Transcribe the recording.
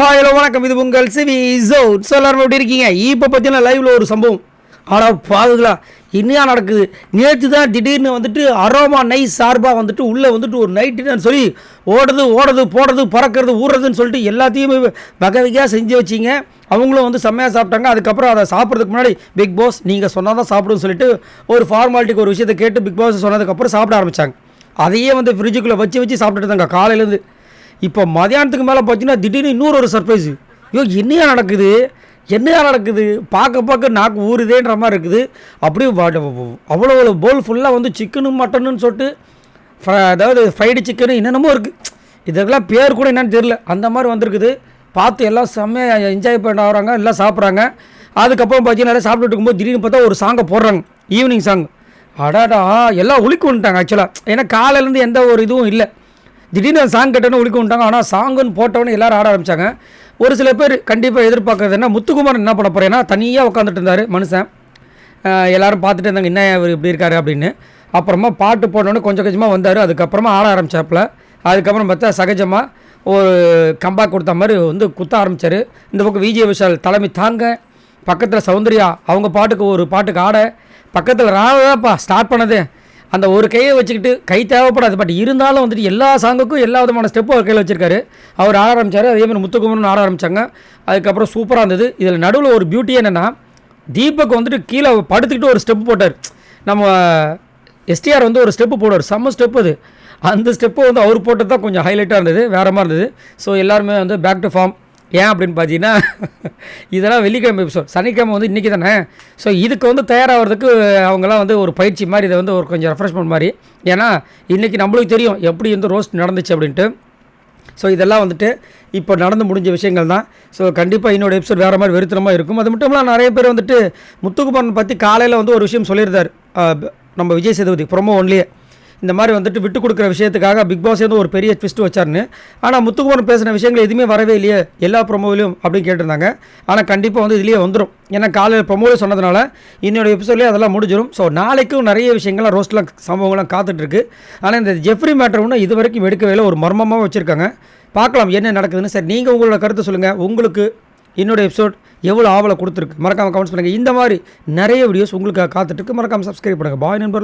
Hello வணக்கம், இது உங்கள் சிவி ஜோன். ஸோ எல்லாரும் எப்படி இருக்கீங்க? இப்போ பார்த்தீங்கன்னா லைவில் ஒரு சம்பவம். ஆனால் பாதுகளா இன்னையா நடக்குது. நேற்று தான் திடீர்னு வந்துட்டு அரோமா நைஸ் சார்பாக வந்துட்டு உள்ளே வந்துட்டு ஒரு நைட் டின்னர்னு சொல்லி ஓடுறது போடுறது பறக்கிறது ஊடுறதுன்னு சொல்லிட்டு எல்லாத்தையுமே வகை வகையாக செஞ்சு வச்சிங்க. அவங்களும் வந்து செம்மையாக சாப்பிட்டாங்க. அதுக்கப்புறம் அதை சாப்பிட்றதுக்கு முன்னாடி பிக் பாஸ் நீங்கள் சொன்னால் தான் சாப்பிடுன்னு சொல்லிட்டு ஒரு ஃபார்மாலிட்டிக்கு ஒரு விஷயத்தை கேட்டு பிக் பாஸ் சொன்னதுக்கப்புறம் சாப்பிட ஆரம்பித்தாங்க. அதையே வந்து ஃப்ரிட்ஜுக்குள்ளே வச்சு சாப்பிட்டுட்டு இருந்தாங்க காலையிலேருந்து. இப்போ மதியானத்துக்கு மேலே பார்த்தீங்கன்னா திடீர்னு இன்னொரு சர்ப்ரைஸு. ஐயோ என்னையா நடக்குது பார்க்க நாக்கு ஊறுதேன்ற மாதிரி இருக்குது. அப்படியே அவ்வளோ போல் ஃபுல்லாக வந்து சிக்கனு மட்டனுன்னு சொல்லிட்டு அதாவது ஃப்ரைடு சிக்கனு என்னென்னமோ இருக்குது. இதுக்கெல்லாம் பேர் கூட என்னென்னு தெரில. அந்த மாதிரி வந்திருக்குது. பார்த்து எல்லாம் செம்மையாக என்ஜாய் பண்ண வராங்க, எல்லாம் சாப்பிட்றாங்க. அதுக்கப்புறம் பார்த்தீங்கன்னா எல்லாம் சாப்பிட்டுட்டு இருக்கும்போது திடீர்னு பார்த்தா ஒரு சாங்கை போடுறாங்க, ஈவினிங் சாங். அடாடா எல்லாம் உளிக்கு வந்துட்டாங்க ஆக்சுவலாக. ஏன்னா காலையிலேருந்து எந்த ஒரு இதுவும் இல்லை. திடீர்னு சாங் கேட்டோன்னு உளிக்க விட்டாங்க. ஆனால் சாங்குன்னு போட்டவொன்னே எல்லோரும் ஆட ஆரம்பித்தாங்க. ஒரு சில பேர் கண்டிப்பாக எதிர்பார்க்குறது என்ன, முத்துக்குமார் என்ன பண்ண போகிறேன்னா தனியாக உட்காந்துட்டு இருந்தார் மனுஷன். எல்லோரும் பார்த்துட்டு இருந்தாங்க என்ன இவர் இப்படி இருக்காரு அப்படின்னு. அப்புறமா பாட்டு போட்டோன்னே கொஞ்சம் கொஞ்சமாக வந்தார். அதுக்கப்புறமா ஆட ஆரம்பித்தாப்புல. அதுக்கப்புறம் பார்த்தா சகஜமாக ஒரு கம்பேக் கொடுத்த மாதிரி வந்து குத்த ஆரம்பித்தார். இந்த பக்கம் விஜய் விஷால் தலைமை தாங்க, பக்கத்தில் சௌந்தர்யா அவங்க பாட்டுக்கு ஒரு பாட்டுக்கு ஆட, பக்கத்தில் ராதாப்பா ஸ்டார்ட் பண்ணது. அந்த ஒரு கையை வச்சுக்கிட்டு கை தேவைப்படாது, பட் இருந்தாலும் வந்துட்டு எல்லா சாங்குக்கும் எல்லா விதமான ஸ்டெப்பும் அவர் கையில் வச்சுருக்காரு. அவர் ஆட ஆரம்பித்தார். அதேமாதிரி முத்துக்குமரன் ஆட ஆரம்பித்தாங்க. அதுக்கப்புறம் சூப்பராக இருந்தது. இதில் நடுவில் ஒரு பியூட்டி என்னென்னா, தீபக் வந்துட்டு கீழே படுத்துக்கிட்டு ஒரு ஸ்டெப்பு போட்டார். நம்ம எஸ்டிஆர் வந்து ஒரு ஸ்டெப்பு போடுவார், செம்ம ஸ்டெப்பு அது. அந்த ஸ்டெப்பு வந்து அவர் போட்டது தான் கொஞ்சம் ஹைலைட்டாக இருந்தது, வேறு மாதிரி இருந்தது. ஸோ எல்லாருமே வந்து பேக் டு ஃபார்ம். ஏன் அப்படின்னு பார்த்தீங்கன்னா இதெல்லாம் வெள்ளிக்கிழமை எபிசோட், சனிக்கிழமை வந்து இன்றைக்கி தானே. ஸோ இதுக்கு வந்து தயாராகிறதுக்கு அவங்களாம் வந்து ஒரு பயிற்சி மாதிரி, இதை வந்து ஒரு கொஞ்சம் ரெஃப்ரெஷ்மெண்ட் மாதிரி. ஏன்னா இன்றைக்கி நம்மளுக்கு தெரியும் எப்படி வந்து ரோஸ்ட் நடந்துச்சு அப்படின்ட்டு. ஸோ இதெல்லாம் வந்துட்டு இப்போ நடந்து முடிஞ்ச விஷயங்கள் தான். ஸோ கண்டிப்பாக இன்னொரு எபிசோட் வேறு மாதிரி வெறுத்தனமாக இருக்கும். அது மட்டும் இல்லாமல் நிறைய பேர் வந்துட்டு முத்துக்குமாரன் பற்றி காலையில் வந்து ஒரு விஷயம் சொல்லியிருந்தார் நம்ம விஜய் சேதுபதி ப்ரொமோ ஒன்லியே. இந்த மாதிரி வந்துட்டு விட்டு கொடுக்குற விஷயத்துக்காக பிக் பாஸ் வந்து ஒரு பெரிய ட்விஸ்ட் வச்சார்னு. ஆனால் முத்துக்குமாரன் பேசின விஷயங்கள் எதுவுமே வரவே இல்லையே எல்லா ப்ரொமோவிலையும் அப்படின்னு கேட்டிருந்தாங்க. ஆனால் கண்டிப்பாக வந்து இதுலேயே வந்துடும். ஏன்னா காலையில் ப்ரொமோவில் சொன்னதுனால இன்னொரு எபிசோட்லேயே அதெல்லாம் முடிஞ்சிடும். ஸோ நாளைக்கும் நிறைய விஷயங்கள்லாம் ரோஸ்ட்லாம் சம்பவங்கள்லாம் காத்துட்ருக்கு. ஆனால் இந்த ஜெஃப்ரி மேட்டர் ஒன்று இது வரைக்கும் எடுக்கவே இல்லை, ஒரு மர்மமாக வச்சுருக்காங்க. பார்க்கலாம் என்ன நடக்குதுன்னு. சரி, நீங்கள் உங்களோட கருத்தை சொல்லுங்கள். உங்களுக்கு என்னோட எபிசோட் எவ்வளோ ஆவலை கொடுத்துருக்கு மறக்காமல் கமெண்ட்ஸ் பண்ணுங்கள். இந்த மாதிரி நிறைய வீடியோஸ் உங்களுக்கு காத்துட்ருக்கு. மறக்காமல் சப்ஸ்கிரைப் பண்ணுங்கள். பாய் நண்பர்களே.